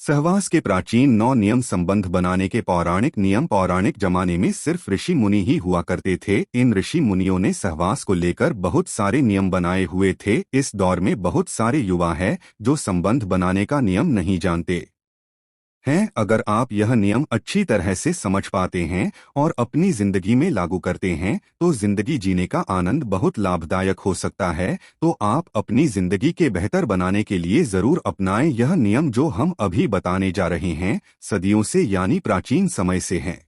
सहवास के प्राचीन 9 नियम संबंध बनाने के पौराणिक नियम पौराणिक जमाने में सिर्फ ऋषि मुनि ही हुआ करते थे। इन ऋषि मुनियों ने सहवास को लेकर बहुत सारे नियम बनाए हुए थे। इस दौर में बहुत सारे युवा हैं जो संबंध बनाने का नियम नहीं जानते हैं। अगर आप यह नियम अच्छी तरह से समझ पाते हैं और अपनी जिंदगी में लागू करते हैं तो जिंदगी जीने का आनंद बहुत लाभदायक हो सकता है। तो आप अपनी जिंदगी के बेहतर बनाने के लिए जरूर अपनाएं यह नियम जो हम अभी बताने जा रहे हैं। सदियों से यानी प्राचीन समय से हैं।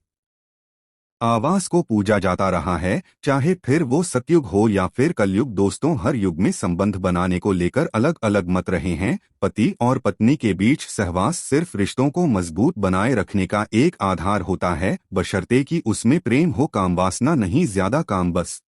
आवास को पूजा जाता रहा है, चाहे फिर वो सतयुग हो या फिर कलयुग। दोस्तों, हर युग में संबंध बनाने को लेकर अलग अलग मत रहे हैं। पति और पत्नी के बीच सहवास सिर्फ रिश्तों को मजबूत बनाए रखने का एक आधार होता है, बशर्ते कि उसमें प्रेम हो, काम वासना नहीं। ज्यादा काम बस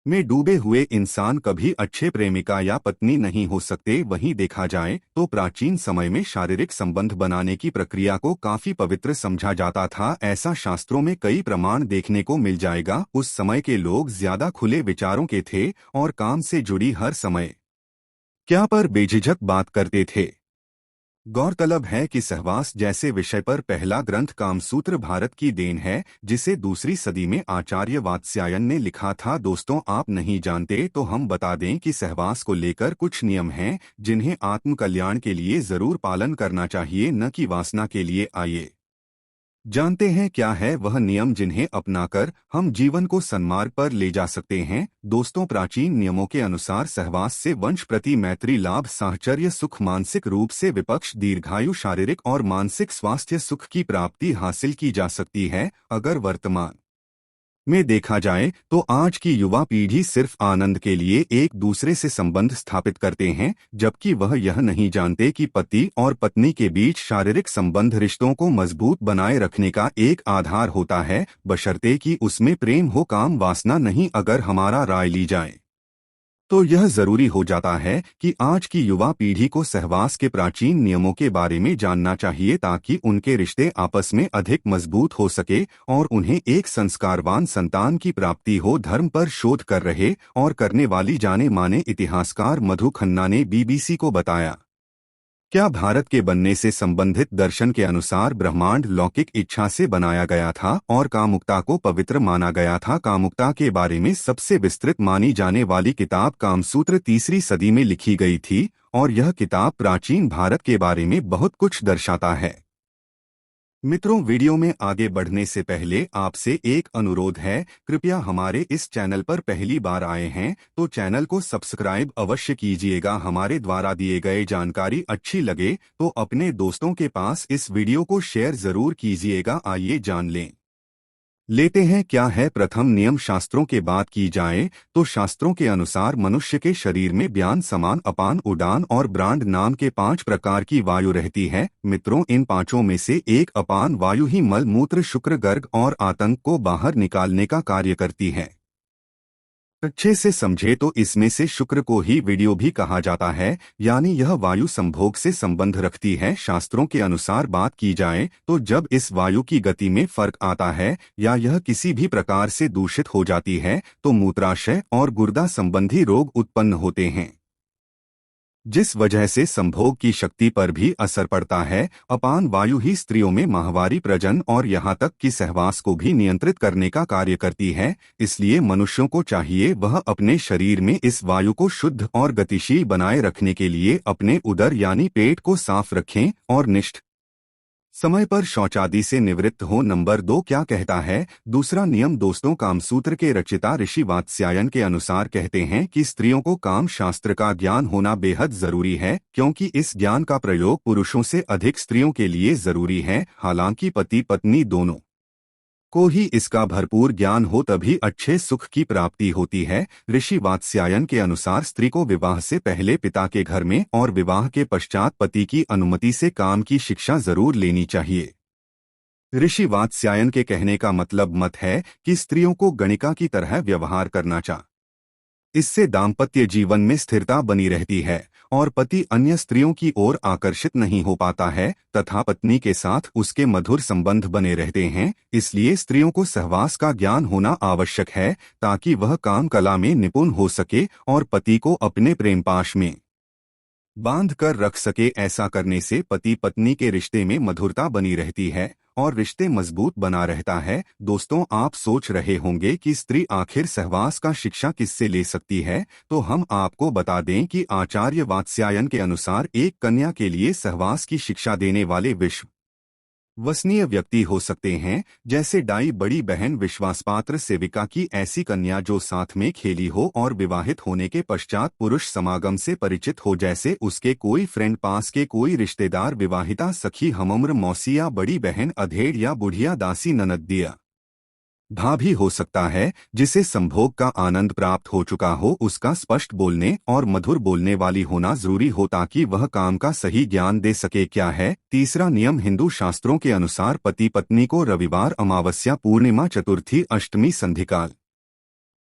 में डूबे हुए इंसान कभी अच्छे प्रेमिका या पत्नी नहीं हो सकते। वहीं देखा जाए तो प्राचीन समय में शारीरिक संबंध बनाने की प्रक्रिया को काफी पवित्र समझा जाता था। ऐसा शास्त्रों में कई प्रमाण देखने को मिल जाएगा। उस समय के लोग ज्यादा खुले विचारों के थे और काम से जुड़ी हर समय क्या पर बेझिझक बात करते थे। गौरतलब है कि सहवास जैसे विषय पर पहला ग्रंथ कामसूत्र भारत की देन है, जिसे दूसरी सदी में आचार्य वात्स्यायन ने लिखा था। दोस्तों, आप नहीं जानते तो हम बता दें कि सहवास को लेकर कुछ नियम हैं जिन्हें आत्म कल्याण के लिए जरूर पालन करना चाहिए, न कि वासना के लिए। आइए जानते हैं क्या है वह नियम जिन्हें अपनाकर हम जीवन को सन्मार्ग पर ले जा सकते हैं। दोस्तों, प्राचीन नियमों के अनुसार सहवास से वंश प्रति मैत्री लाभ, साहचर्य सुख, मानसिक रूप से विपक्ष, दीर्घायु, शारीरिक और मानसिक स्वास्थ्य सुख की प्राप्ति हासिल की जा सकती है। अगर वर्तमान में देखा जाए तो आज की युवा पीढ़ी सिर्फ आनंद के लिए एक दूसरे से संबंध स्थापित करते हैं, जबकि वह यह नहीं जानते कि पति और पत्नी के बीच शारीरिक संबंध रिश्तों को मजबूत बनाए रखने का एक आधार होता है, बशर्ते कि उसमें प्रेम हो, काम वासना नहीं। अगर हमारा राय ली जाए तो यह जरूरी हो जाता है कि आज की युवा पीढ़ी को सहवास के प्राचीन नियमों के बारे में जानना चाहिए, ताकि उनके रिश्ते आपस में अधिक मजबूत हो सके और उन्हें एक संस्कारवान संतान की प्राप्ति हो। धर्म पर शोध कर रहे और करने वाली जाने माने इतिहासकार मधु खन्ना ने बीबीसी को बताया, क्या भारत के बनने से संबंधित दर्शन के अनुसार ब्रह्मांड लौकिक इच्छा से बनाया गया था और कामुकता को पवित्र माना गया था। कामुकता के बारे में सबसे विस्तृत मानी जाने वाली किताब कामसूत्र तीसरी सदी में लिखी गई थी और यह किताब प्राचीन भारत के बारे में बहुत कुछ दर्शाता है। मित्रों, वीडियो में आगे बढ़ने से पहले आपसे एक अनुरोध है, कृपया हमारे इस चैनल पर पहली बार आए हैं तो चैनल को सब्सक्राइब अवश्य कीजिएगा। हमारे द्वारा दिए गए जानकारी अच्छी लगे तो अपने दोस्तों के पास इस वीडियो को शेयर जरूर कीजिएगा। आइए जान लेते हैं क्या है प्रथम नियम। शास्त्रों के बात की जाए तो शास्त्रों के अनुसार मनुष्य के शरीर में व्यान, समान, अपान, उडान और ब्रांड नाम के 5 प्रकार की वायु रहती है। मित्रों, इन पांचों में से एक अपान वायु ही मल मूत्र, शुक्र, गर्ग और आतंक को बाहर निकालने का कार्य करती है। अच्छे से समझे तो इसमें से शुक्र को ही वीडियो भी कहा जाता है, यानी यह वायु संभोग से संबंध रखती है। शास्त्रों के अनुसार बात की जाए तो जब इस वायु की गति में फर्क आता है या यह किसी भी प्रकार से दूषित हो जाती है तो मूत्राशय और गुर्दा संबंधी रोग उत्पन्न होते हैं, जिस वजह से संभोग की शक्ति पर भी असर पड़ता है। अपान वायु ही स्त्रियों में माहवारी, प्रजनन और यहाँ तक कि सहवास को भी नियंत्रित करने का कार्य करती है। इसलिए मनुष्यों को चाहिए वह अपने शरीर में इस वायु को शुद्ध और गतिशील बनाए रखने के लिए अपने उदर यानी पेट को साफ रखें और निष्ठ समय पर शौचादि से निवृत्त हो। नंबर 2 क्या कहता है दूसरा नियम। दोस्तों, कामसूत्र के रचिता ऋषि वात्स्यायन के अनुसार कहते हैं कि स्त्रियों को काम शास्त्र का ज्ञान होना बेहद जरूरी है, क्योंकि इस ज्ञान का प्रयोग पुरुषों से अधिक स्त्रियों के लिए जरूरी है। हालांकि पति पत्नी दोनों को ही इसका भरपूर ज्ञान हो तभी अच्छे सुख की प्राप्ति होती है। ऋषि वात्स्यायन के अनुसार स्त्री को विवाह से पहले पिता के घर में और विवाह के पश्चात पति की अनुमति से काम की शिक्षा जरूर लेनी चाहिए। ऋषि वात्स्यायन के कहने का मतलब मत है कि स्त्रियों को गणिका की तरह व्यवहार करना चाहिए। इससे दाम्पत्य जीवन में स्थिरता बनी रहती है और पति अन्य स्त्रियों की ओर आकर्षित नहीं हो पाता है तथा पत्नी के साथ उसके मधुर संबंध बने रहते हैं। इसलिए स्त्रियों को सहवास का ज्ञान होना आवश्यक है ताकि वह काम कला में निपुण हो सके और पति को अपने प्रेमपाश में बांध कर रख सके। ऐसा करने से पति पत्नी के रिश्ते में मधुरता बनी रहती है और रिश्ते मजबूत बना रहता है। दोस्तों, आप सोच रहे होंगे कि स्त्री आखिर सहवास का शिक्षा किससे ले सकती है, तो हम आपको बता दें कि आचार्य वात्स्यायन के अनुसार एक कन्या के लिए सहवास की शिक्षा देने वाले विश्व वसनीय व्यक्ति हो सकते हैं, जैसे दाई बड़ी बहन विश्वासपात्र सेविका की ऐसी कन्या जो साथ में खेली हो और विवाहित होने के पश्चात पुरुष समागम से परिचित हो, जैसे उसके कोई फ्रेंड, पास के कोई रिश्तेदार, विवाहिता सखी, हमउम्र मौसी या बड़ी बहन, अधेड़ या बुढ़िया दासी, ननदिया भाभी हो सकता है, जिसे संभोग का आनंद प्राप्त हो चुका हो। उसका स्पष्ट बोलने और मधुर बोलने वाली होना जरूरी हो ताकि वह काम का सही ज्ञान दे सके। क्या है तीसरा नियम? हिंदू शास्त्रों के अनुसार पति पत्नी को रविवार, अमावस्या, पूर्णिमा, चतुर्थी, अष्टमी, संधिकाल,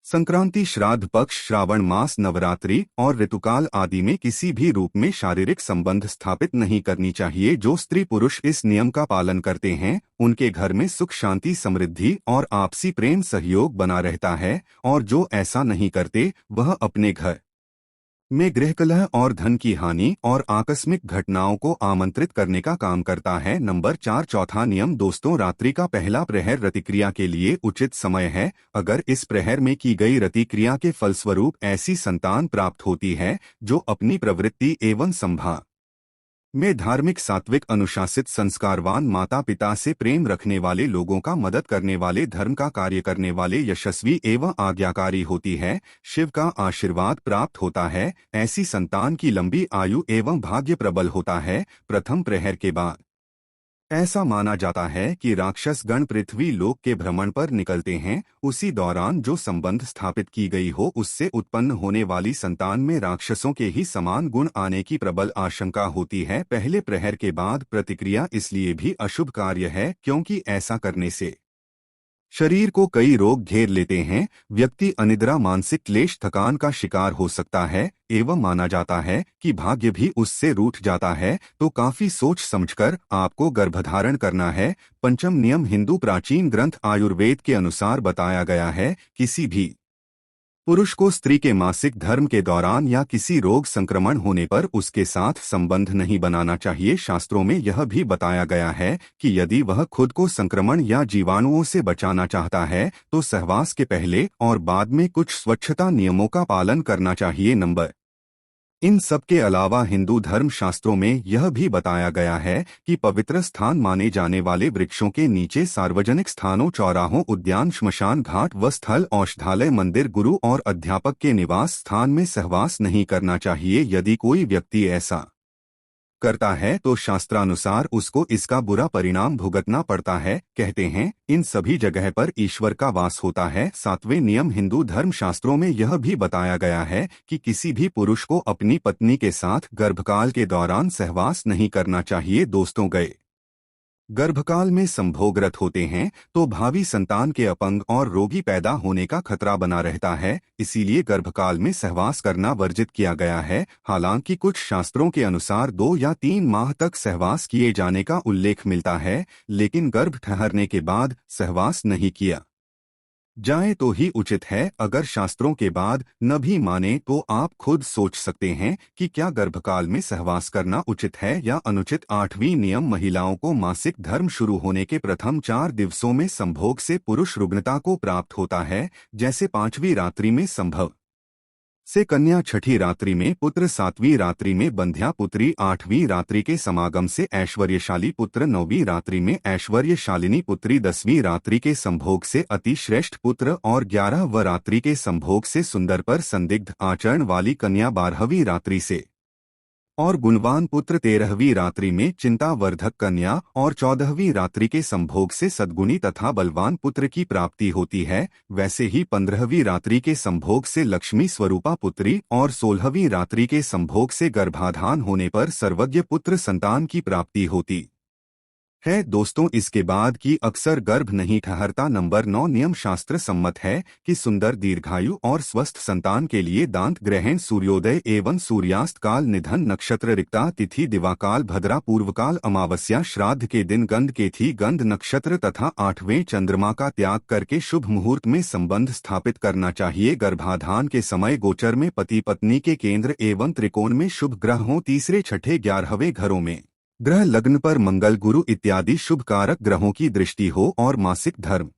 संक्रांति, श्राद्ध पक्ष, श्रावण मास, नवरात्रि और ऋतुकाल आदि में किसी भी रूप में शारीरिक संबंध स्थापित नहीं करनी चाहिए। जो स्त्री पुरुष इस नियम का पालन करते हैं, उनके घर में सुख, शांति, समृद्धि और आपसी प्रेम सहयोग बना रहता है, और जो ऐसा नहीं करते वह अपने घर में गृहकलह और धन की हानि और आकस्मिक घटनाओं को आमंत्रित करने का काम करता है। नंबर 4 चौथा नियम। दोस्तों, रात्रि का पहला प्रहर रतिक्रिया के लिए उचित समय है। अगर इस प्रहर में की गई रतिक्रिया के फलस्वरूप ऐसी संतान प्राप्त होती है जो अपनी प्रवृत्ति एवं संभा में धार्मिक, सात्विक, अनुशासित, संस्कारवान, माता पिता से प्रेम रखने वाले, लोगों का मदद करने वाले, धर्म का कार्य करने वाले, यशस्वी एवं आज्ञाकारी होती है, शिव का आशीर्वाद प्राप्त होता है, ऐसी संतान की लंबी आयु एवं भाग्य प्रबल होता है। प्रथम प्रहर के बाद ऐसा माना जाता है कि राक्षस गण पृथ्वी लोक के भ्रमण पर निकलते हैं। उसी दौरान जो संबंध स्थापित की गई हो, उससे उत्पन्न होने वाली संतान में राक्षसों के ही समान गुण आने की प्रबल आशंका होती है। पहले प्रहर के बाद प्रतिक्रिया इसलिए भी अशुभ कार्य है क्योंकि ऐसा करने से शरीर को कई रोग घेर लेते हैं, व्यक्ति अनिद्रा, मानसिक क्लेश, थकान का शिकार हो सकता है एवं माना जाता है कि भाग्य भी उससे रूठ जाता है। तो काफी सोच समझकर आपको गर्भधारण करना है। पंचम नियम। हिंदू प्राचीन ग्रंथ आयुर्वेद के अनुसार बताया गया है, किसी भी पुरुष को स्त्री के मासिक धर्म के दौरान या किसी रोग संक्रमण होने पर उसके साथ संबंध नहीं बनाना चाहिए। शास्त्रों में यह भी बताया गया है कि यदि वह खुद को संक्रमण या जीवाणुओं से बचाना चाहता है तो सहवास के पहले और बाद में कुछ स्वच्छता नियमों का पालन करना चाहिए। नंबर इन सब के अलावा हिंदू धर्म शास्त्रों में यह भी बताया गया है कि पवित्र स्थान माने जाने वाले वृक्षों के नीचे, सार्वजनिक स्थानों, चौराहों, उद्यान, श्मशान घाट व स्थल, औषधालय, मंदिर, गुरु और अध्यापक के निवास स्थान में सहवास नहीं करना चाहिए। यदि कोई व्यक्ति ऐसा करता है तो शास्त्रानुसार उसको इसका बुरा परिणाम भुगतना पड़ता है। कहते हैं इन सभी जगह पर ईश्वर का वास होता है। सातवें नियम। हिंदू धर्म शास्त्रों में यह भी बताया गया है कि किसी भी पुरुष को अपनी पत्नी के साथ गर्भकाल के दौरान सहवास नहीं करना चाहिए। दोस्तों, गए गर्भकाल में संभोगरत होते हैं तो भावी संतान के अपंग और रोगी पैदा होने का खतरा बना रहता है, इसीलिए गर्भकाल में सहवास करना वर्जित किया गया है। हालांकि कुछ शास्त्रों के अनुसार 2 या 3 माह तक सहवास किए जाने का उल्लेख मिलता है, लेकिन गर्भ ठहरने के बाद सहवास नहीं किया जाए तो ही उचित है। अगर शास्त्रों के बाद न भी माने तो आप खुद सोच सकते हैं कि क्या गर्भकाल में सहवास करना उचित है या अनुचित। 8वीं नियम। महिलाओं को मासिक धर्म शुरू होने के प्रथम 4 दिवसों में संभोग से पुरुष रुग्णता को प्राप्त होता है, जैसे 5वीं रात्रि में संभव से कन्या, 6ठी रात्रि में पुत्र, 7वीं रात्रि में बंध्या पुत्री, 8वीं रात्रि के समागम से ऐश्वर्यशाली पुत्र, 9वीं रात्रि में ऐश्वर्यशालिनी पुत्री, 10वीं रात्रि के संभोग से अति श्रेष्ठ पुत्र और 11वीं रात्रि के संभोग से सुंदर पर संदिग्ध आचरण वाली कन्या, 12वीं रात्रि से और गुणवान पुत्र, 13वीं रात्रि में चिंतावर्धक कन्या और 14वीं रात्रि के संभोग से सद्गुणी तथा बलवान पुत्र की प्राप्ति होती है। वैसे ही 15वीं रात्रि के संभोग से लक्ष्मी स्वरूपा पुत्री और 16वीं रात्रि के संभोग से गर्भाधान होने पर सर्वज्ञ पुत्र संतान की प्राप्ति होती है दोस्तों। इसके बाद की अक्सर गर्भ नहीं ठहरता। नंबर 9 नियम शास्त्र सम्मत है कि सुंदर दीर्घायु और स्वस्थ संतान के लिए दांत ग्रहण, सूर्योदय एवं सूर्यास्त काल, निधन नक्षत्र, रिक्ता तिथि, दिवाकाल, भद्रा पूर्वकाल, अमावस्या, श्राद्ध के दिन, गंध केथी गंध नक्षत्र तथा 8वें चंद्रमा का त्याग करके शुभ मुहूर्त में संबंध स्थापित करना चाहिए। गर्भाधान के समय गोचर में पति पत्नी के केंद्र एवं त्रिकोण में शुभ ग्रह हों। तीसरे, छठे, 11वें घरों में ग्रह लग्न पर मंगल, गुरु इत्यादि शुभ कारक ग्रहों की दृष्टि हो और मासिक धर्म